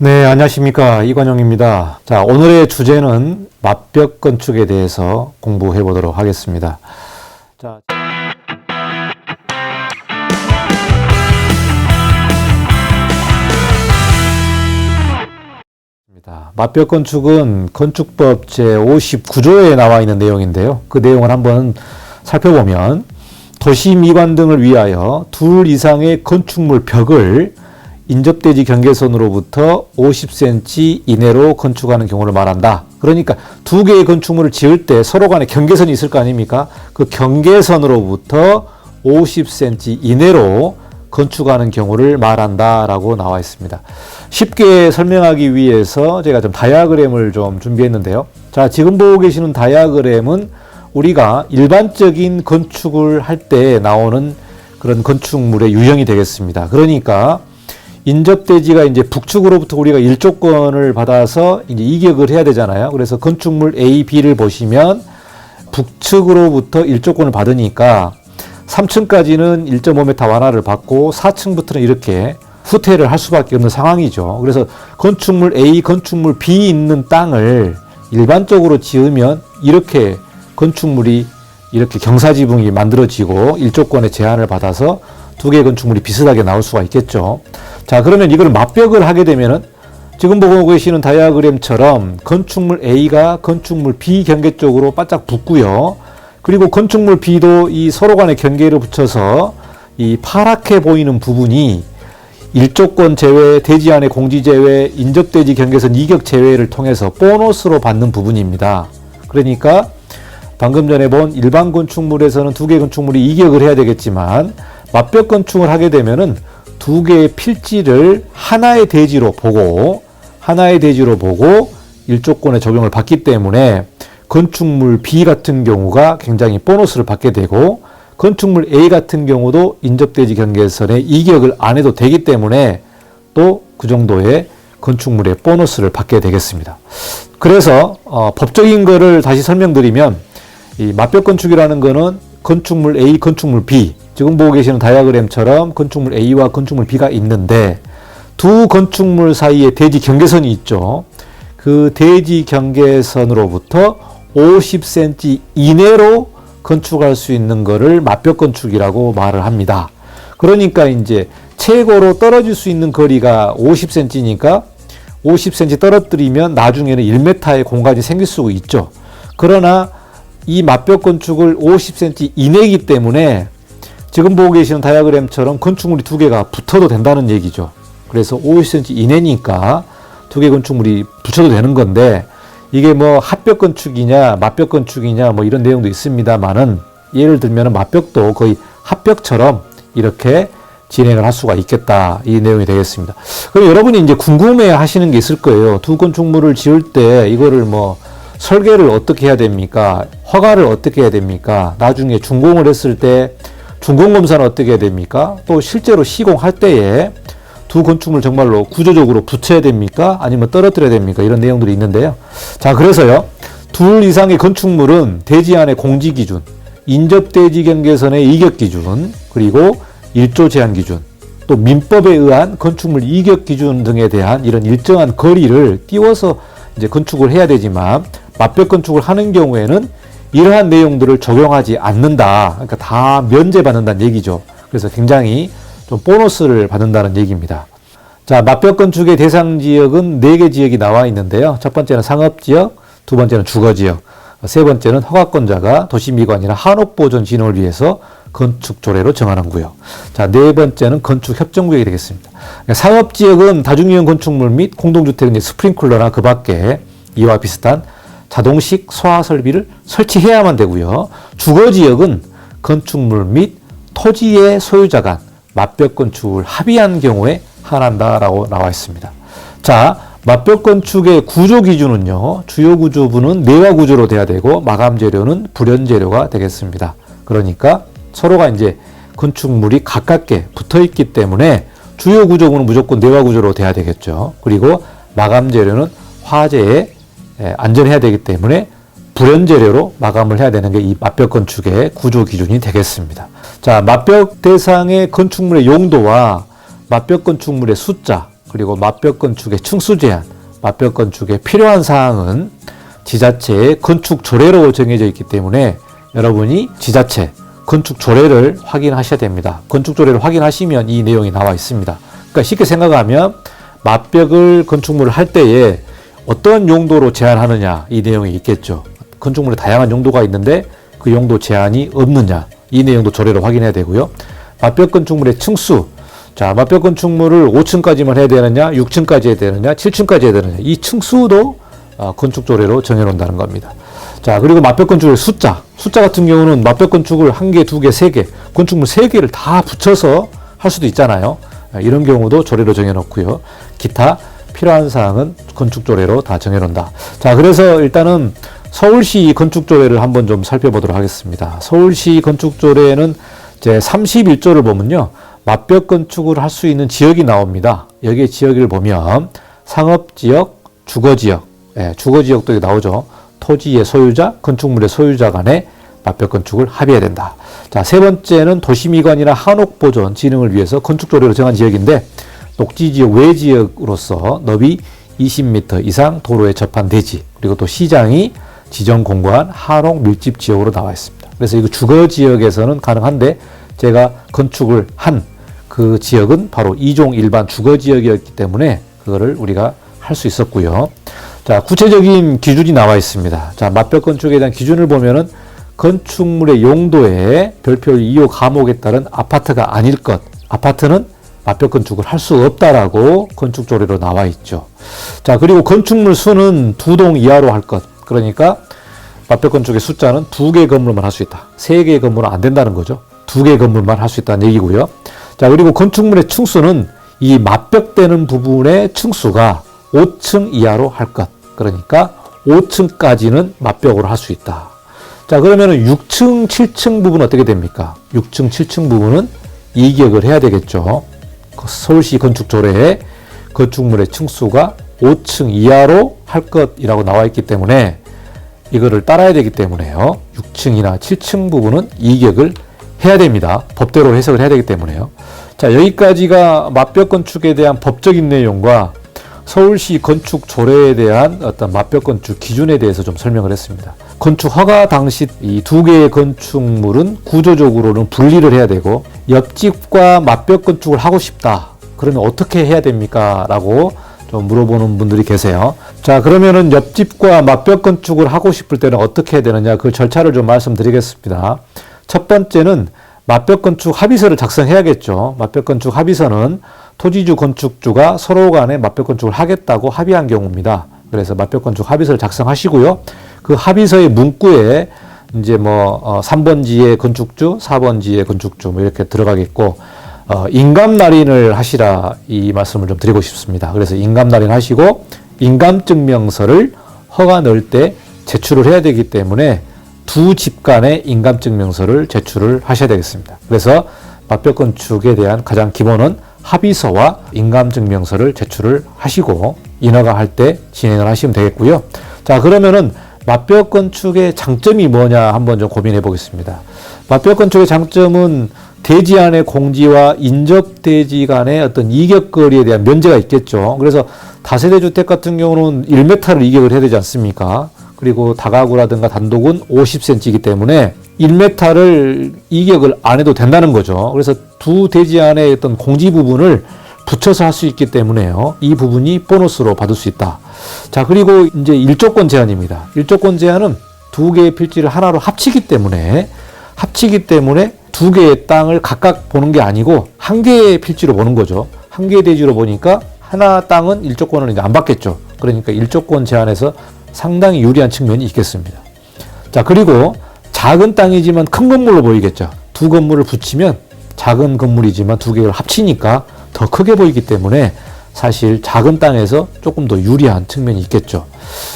네, 안녕하십니까. 이관용입니다. 자, 오늘의 주제는 맞벽 건축에 대해서 공부해 보도록 하겠습니다. 자, 맞벽 건축은 건축법 제59조에 나와 있는 내용인데요. 그 내용을 한번 살펴보면 도시 미관 등을 위하여 둘 이상의 건축물 벽을 인접대지 경계선으로부터 50cm 이내로 건축하는 경우를 말한다. 그러니까 두 개의 건축물을 지을 때 서로 간에 경계선이 있을 거 아닙니까? 그 경계선으로부터 50cm 이내로 건축하는 경우를 말한다라고 나와 있습니다. 쉽게 설명하기 위해서 제가 좀 다이어그램을 좀 준비했는데요. 자, 지금 보고 계시는 다이어그램은 우리가 일반적인 건축을 할 때 나오는 그런 건축물의 유형이 되겠습니다. 그러니까 인접대지가 이제 북측으로부터 우리가 일조권을 받아서 이제 이격을 해야 되잖아요. 그래서 건축물 A, B를 보시면 북측으로부터 일조권을 받으니까 3층까지는 1.5m 완화를 받고 4층부터는 이렇게 후퇴를 할 수밖에 없는 상황이죠. 그래서 건축물 A, 건축물 B 있는 땅을 일반적으로 지으면 이렇게 건축물이 이렇게 경사지붕이 만들어지고 일조권의 제한을 받아서 두 개의 건축물이 비슷하게 나올 수가 있겠죠. 자, 그러면 이걸 맞벽을 하게 되면은 지금 보고 계시는 다이어그램처럼 건축물 A가 건축물 B 경계 쪽으로 바짝 붙고요. 그리고 건축물 B도 이 서로 간의 경계를 붙여서 이 파랗게 보이는 부분이 일조권 제외, 대지 안의 공지 제외, 인접대지 경계선 이격 제외를 통해서 보너스로 받는 부분입니다. 그러니까 방금 전에 본 일반 건축물에서는 두 개의 건축물이 이격을 해야 되겠지만 맞벽 건축을 하게 되면은 두 개의 필지를 하나의 대지로 보고 일조권의 적용을 받기 때문에 건축물 B 같은 경우가 굉장히 보너스를 받게 되고 건축물 A 같은 경우도 인접대지 경계선에 이격을 안 해도 되기 때문에 또 그 정도의 건축물의 보너스를 받게 되겠습니다. 그래서 법적인 거를 다시 설명드리면 이 맞벽 건축이라는 거는 건축물 A, 건축물 B, 지금 보고 계시는 다이어그램처럼 건축물 A와 건축물 B가 있는데 두 건축물 사이에 대지 경계선이 있죠. 그 대지 경계선으로부터 50cm 이내로 건축할 수 있는 것을 맞벽 건축이라고 말을 합니다. 그러니까 이제 최고로 떨어질 수 있는 거리가 50cm니까 50cm 떨어뜨리면 나중에는 1m의 공간이 생길 수 있죠. 그러나 이 맞벽 건축을 50cm 이내이기 때문에 지금 보고 계시는 다이어그램처럼 건축물이 두 개가 붙어도 된다는 얘기죠. 그래서 50cm 이내니까 두 개 건축물이 붙여도 되는 건데 이게 뭐 합벽 건축이냐 맞벽 건축이냐 뭐 이런 내용도 있습니다만은 예를 들면 맞벽도 거의 합벽처럼 이렇게 진행을 할 수가 있겠다, 이 내용이 되겠습니다. 그럼 여러분이 이제 궁금해 하시는 게 있을 거예요. 두 건축물을 지을 때 이거를 뭐 설계를 어떻게 해야 됩니까? 허가를 어떻게 해야 됩니까? 나중에 준공을 했을 때 준공검사는 어떻게 해야 됩니까? 또 실제로 시공할 때에 두 건축물 정말로 구조적으로 붙여야 됩니까? 아니면 떨어뜨려야 됩니까? 이런 내용들이 있는데요. 자, 그래서요. 둘 이상의 건축물은 대지 안의 공지 기준, 인접대지 경계선의 이격 기준, 그리고 일조 제한 기준, 또 민법에 의한 건축물 이격 기준 등에 대한 이런 일정한 거리를 띄워서 이제 건축을 해야 되지만 맞벽 건축을 하는 경우에는 이러한 내용들을 적용하지 않는다. 그러니까 다 면제받는다는 얘기죠. 그래서 굉장히 좀 보너스를 받는다는 얘기입니다. 자, 맞벽 건축의 대상 지역은 4개 지역이 나와 있는데요. 첫 번째는 상업지역, 두 번째는 주거지역, 세 번째는 허가권자가 도시미관이나 한옥보존 진흥을 위해서 건축 조례로 정하는 구역. 자, 네 번째는 건축 협정구역이 되겠습니다. 상업지역은 다중이용 건축물 및 공동주택 스프링클러나 그 밖에 이와 비슷한 자동식 소화 설비를 설치해야만 되고요. 주거지역은 건축물 및 토지의 소유자 간 맞벽 건축을 합의한 경우에 한한다라고 나와 있습니다. 자, 맞벽 건축의 구조 기준은요. 주요 구조부는 내화 구조로 돼야 되고 마감 재료는 불연 재료가 되겠습니다. 그러니까 서로가 이제 건축물이 가깝게 붙어 있기 때문에 주요 구조부는 무조건 내화 구조로 돼야 되겠죠. 그리고 마감 재료는 화재에 안전해야 되기 때문에 불연 재료로 마감을 해야 되는 게 이 맞벽 건축의 구조 기준이 되겠습니다. 자, 맞벽 대상의 건축물의 용도와 맞벽 건축물의 숫자, 그리고 맞벽 건축의 층수 제한, 맞벽 건축의 필요한 사항은 지자체의 건축 조례로 정해져 있기 때문에 여러분이 지자체 건축 조례를 확인하셔야 됩니다. 건축 조례를 확인하시면 이 내용이 나와 있습니다. 그러니까 쉽게 생각하면 맞벽을 건축물을 할 때에 어떤 용도로 제한하느냐 이 내용이 있겠죠. 건축물에 다양한 용도가 있는데 그 용도 제한이 없느냐 이 내용도 조례로 확인해야 되고요. 맞벽 건축물의 층수, 자 맞벽 건축물을 5층까지만 해야 되느냐 6층까지 해야 되느냐 7층까지 해야 되느냐 이 층수도 건축 조례로 정해놓는다는 겁니다. 자 그리고 맞벽 건축의 숫자 같은 경우는 맞벽 건축을 1개, 2개, 3개 건축물 3개를 다 붙여서 할 수도 있잖아요. 이런 경우도 조례로 정해놓고요. 기타 필요한 사항은 건축 조례로 다 정해놓는다. 자 그래서 일단은 서울시 건축 조례를 한번 좀 살펴보도록 하겠습니다. 서울시 건축 조례는 제 31조를 보면요. 맞벽 건축을 할 수 있는 지역이 나옵니다. 여기에 지역을 보면 상업지역, 주거지역, 주거지역도 여기 나오죠. 토지의 소유자, 건축물의 소유자 간에 맞벽 건축을 합의해야 된다. 자, 세 번째는 도시미관이나 한옥보존 진흥을 위해서 건축조례로 정한 지역인데 녹지지역 외지역으로서 너비 20m 이상 도로에 접한 대지 그리고 또 시장이 지정 공고한 한옥 밀집 지역으로 나와 있습니다. 그래서 이거 주거지역에서는 가능한데 제가 건축을 한 그 지역은 바로 2종 일반 주거지역이었기 때문에 그거를 우리가 할 수 있었고요. 자, 구체적인 기준이 나와 있습니다. 자, 맞벽 건축에 대한 기준을 보면은 건축물의 용도에 별표 2호 감옥에 따른 아파트가 아닐 것. 아파트는 맞벽 건축을 할 수 없다라고 건축조례로 나와 있죠. 자, 그리고 건축물 수는 2동 이하로 할 것. 그러니까 맞벽 건축의 숫자는 2개 건물만 할 수 있다. 3개의 건물은 안 된다는 거죠. 2개의 건물만 할 수 있다는 얘기고요. 자, 그리고 건축물의 층수는 이 맞벽되는 부분의 층수가 5층 이하로 할 것. 그러니까 5층까지는 맞벽으로 할 수 있다. 자, 그러면은 6층, 7층 부분은 어떻게 됩니까? 6층, 7층 부분은 이격을 해야 되겠죠. 서울시 건축조례에 건축물의 층수가 5층 이하로 할 것이라고 나와 있기 때문에 이거를 따라야 되기 때문에요. 6층이나 7층 부분은 이격을 해야 됩니다. 법대로 해석을 해야 되기 때문에요. 자, 여기까지가 맞벽 건축에 대한 법적인 내용과 서울시 건축 조례에 대한 어떤 맞벽 건축 기준에 대해서 좀 설명을 했습니다. 건축 허가 당시 이 2개의 건축물은 구조적으로는 분리를 해야 되고 옆집과 맞벽 건축을 하고 싶다. 그러면 어떻게 해야 됩니까? 라고 좀 물어보는 분들이 계세요. 자, 그러면은 옆집과 맞벽 건축을 하고 싶을 때는 어떻게 해야 되느냐? 그 절차를 좀 말씀드리겠습니다. 첫 번째는 맞벽 건축 합의서를 작성해야겠죠. 맞벽 건축 합의서는 토지주, 건축주가 서로 간에 맞벽 건축을 하겠다고 합의한 경우입니다. 그래서 맞벽 건축 합의서를 작성하시고요. 그 합의서의 문구에 이제 3번지의 건축주, 4번지의 건축주 이렇게 들어가겠고, 인감 날인을 하시라 이 말씀을 좀 드리고 싶습니다. 그래서 인감 날인 하시고, 인감증명서를 허가 넣을 때 제출을 해야 되기 때문에 두 집 간의 인감증명서를 제출을 하셔야 되겠습니다. 그래서 맞벽 건축에 대한 가장 기본은 합의서와 인감증명서를 제출을 하시고 인허가 할 때 진행을 하시면 되겠고요. 자, 그러면은 맞벽 건축의 장점이 뭐냐 한번 좀 고민해 보겠습니다. 맞벽 건축의 장점은 대지 안의 공지와 인접 대지 간의 어떤 이격거리에 대한 면제가 있겠죠. 그래서 다세대 주택 같은 경우는 1m를 이격을 해야 되지 않습니까? 그리고 다가구라든가 단독은 50cm이기 때문에 1m를 이격을 안 해도 된다는 거죠. 그래서 두 대지 안의 어떤 공지 부분을 붙여서 할 수 있기 때문에요. 이 부분이 보너스로 받을 수 있다. 자, 그리고 이제 일조권 제한입니다. 일조권 제한은 두 개의 필지를 하나로 합치기 때문에 두 개의 땅을 각각 보는 게 아니고 한 개의 필지로 보는 거죠. 한 개의 대지로 보니까 하나 땅은 일조권을 이제 안 받겠죠. 그러니까 일조권 제한에서 상당히 유리한 측면이 있겠습니다. 자, 그리고 작은 땅이지만 큰 건물로 보이겠죠. 두 건물을 붙이면 작은 건물이지만 두 개를 합치니까 더 크게 보이기 때문에 사실 작은 땅에서 조금 더 유리한 측면이 있겠죠.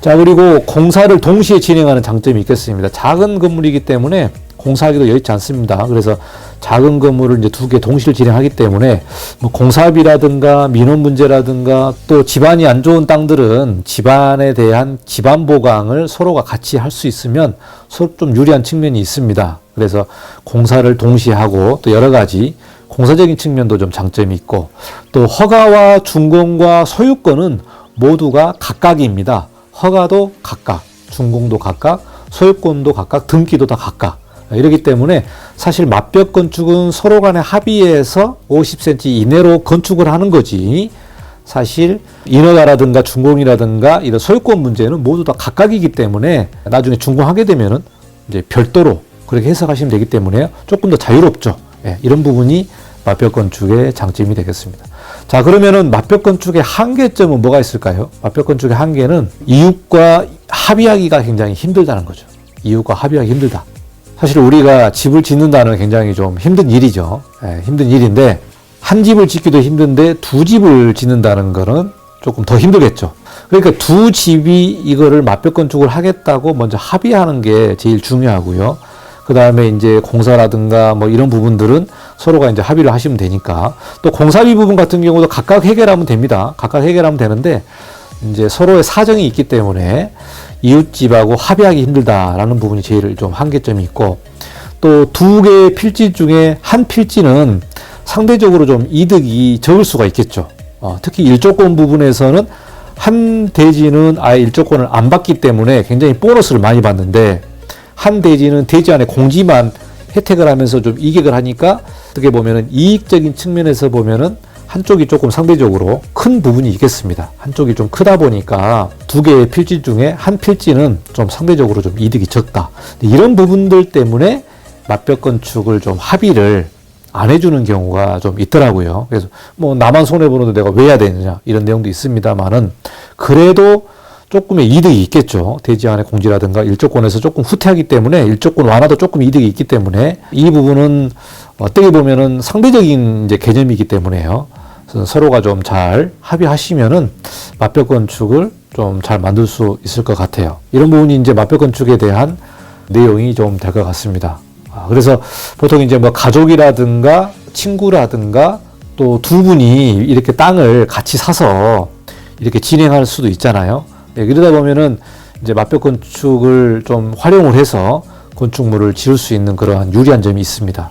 자, 그리고 공사를 동시에 진행하는 장점이 있겠습니다. 작은 건물이기 때문에 공사하기도 여의치 않습니다. 그래서 작은 건물을 이제 두 개 동시에 진행하기 때문에 공사비라든가 민원 문제라든가 또 집안이 안 좋은 땅들은 집안에 대한 집안 보강을 서로가 같이 할 수 있으면 서로 좀 유리한 측면이 있습니다. 그래서 공사를 동시에 하고 또 여러 가지 공사적인 측면도 좀 장점이 있고, 또 허가와 준공과 소유권은 모두가 각각입니다. 허가도 각각, 준공도 각각, 소유권도 각각, 등기도 다 각각. 이렇기 때문에 사실 맞벽 건축은 서로 간의 합의해서 50cm 이내로 건축을 하는 거지, 사실 인허가라든가 준공이라든가 이런 소유권 문제는 모두 다 각각이기 때문에 나중에 준공하게 되면은 이제 별도로 그렇게 해석하시면 되기 때문에 조금 더 자유롭죠. 예, 이런 부분이 맞벽 건축의 장점이 되겠습니다. 자, 그러면은 맞벽 건축의 한계점은 뭐가 있을까요? 맞벽 건축의 한계는 이웃과 합의하기가 굉장히 힘들다는 거죠. 이웃과 합의하기 힘들다. 사실 우리가 집을 짓는다는 건 굉장히 좀 힘든 일이죠. 예, 힘든 일인데 한 집을 짓기도 힘든데 두 집을 짓는다는 거는 조금 더 힘들겠죠. 그러니까 두 집이 이거를 맞벽 건축을 하겠다고 먼저 합의하는 게 제일 중요하고요. 그 다음에 이제 공사라든가 뭐 이런 부분들은 서로가 이제 합의를 하시면 되니까, 또 공사비 부분 같은 경우도 각각 해결하면 됩니다. 각각 해결하면 되는데 이제 서로의 사정이 있기 때문에 이웃집하고 합의하기 힘들다라는 부분이 제일 좀 한계점이 있고, 또 두 개의 필지 중에 한 필지는 상대적으로 좀 이득이 적을 수가 있겠죠. 특히 일조권 부분에서는 한 대지는 아예 일조권을 안 받기 때문에 굉장히 보너스를 많이 받는데, 한 대지는 대지 안에 공지만 혜택을 하면서 좀 이익을 하니까 어떻게 보면은 이익적인 측면에서 보면은 한쪽이 조금 상대적으로 큰 부분이 있겠습니다. 한쪽이 좀 크다 보니까 두 개의 필지 중에 한 필지는 좀 상대적으로 좀 이득이 적다. 이런 부분들 때문에 맞벽 건축을 좀 합의를 안 해주는 경우가 좀 있더라고요. 그래서 뭐 나만 손해보는데 내가 왜 해야 되느냐 이런 내용도 있습니다만은, 그래도 조금의 이득이 있겠죠. 대지 안의 공지라든가 일조권에서 조금 후퇴하기 때문에 일조권 완화도 조금 이득이 있기 때문에 이 부분은 어떻게 보면은 상대적인 이제 개념이기 때문에요. 그래서 서로가 좀 잘 합의하시면은 맞벽 건축을 좀 잘 만들 수 있을 것 같아요. 이런 부분이 이제 맞벽 건축에 대한 내용이 좀 될 것 같습니다. 그래서 보통 이제 뭐 가족이라든가 친구라든가 또 두 분이 이렇게 땅을 같이 사서 이렇게 진행할 수도 있잖아요. 네, 그러다 보면은 이제 맞벽 건축을 좀 활용을 해서 건축물을 지을 수 있는 그러한 유리한 점이 있습니다.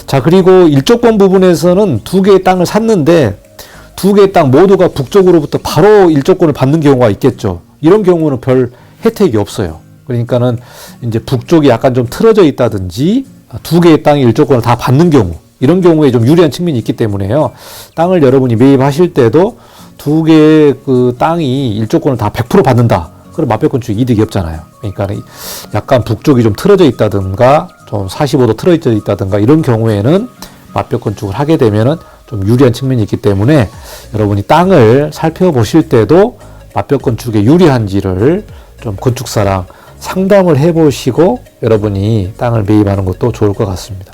자, 그리고 일조권 부분에서는 두 개의 땅을 샀는데 두 개의 땅 모두가 북쪽으로부터 바로 일조권을 받는 경우가 있겠죠. 이런 경우는 별 혜택이 없어요. 그러니까는 이제 북쪽이 약간 좀 틀어져 있다든지 두 개의 땅이 일조권을 다 받는 경우, 이런 경우에 좀 유리한 측면이 있기 때문에요. 땅을 여러분이 매입하실 때도 두 개의 그 땅이 일조권을 다 100% 받는다. 그럼 맞벽 건축 이득이 없잖아요. 그러니까 약간 북쪽이 좀 틀어져 있다든가 좀 45도 틀어져 있다든가 이런 경우에는 맞벽 건축을 하게 되면은 좀 유리한 측면이 있기 때문에 여러분이 땅을 살펴보실 때도 맞벽 건축에 유리한지를 좀 건축사랑 상담을 해보시고 여러분이 땅을 매입하는 것도 좋을 것 같습니다.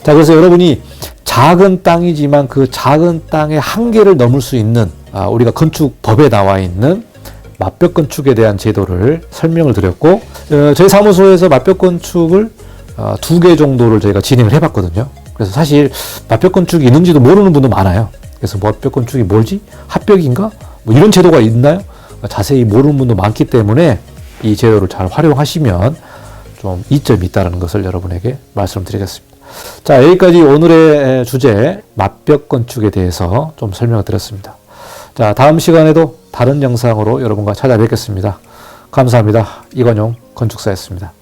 자, 그래서 여러분이 작은 땅이지만 그 작은 땅의 한계를 넘을 수 있는 우리가 건축법에 나와 있는 맞벽 건축에 대한 제도를 설명을 드렸고, 저희 사무소에서 맞벽 건축을 2개 정도를 저희가 진행을 해봤거든요. 그래서 사실 맞벽 건축이 있는지도 모르는 분도 많아요. 그래서 맞벽 건축이 뭘지? 합벽인가? 뭐 이런 제도가 있나요? 자세히 모르는 분도 많기 때문에 이 제도를 잘 활용하시면 좀 이점이 있다는 것을 여러분에게 말씀드리겠습니다. 자, 여기까지 오늘의 주제 맞벽 건축에 대해서 좀 설명을 드렸습니다. 자, 다음 시간에도 다른 영상으로 여러분과 찾아뵙겠습니다. 감사합니다. 이건용 건축사였습니다.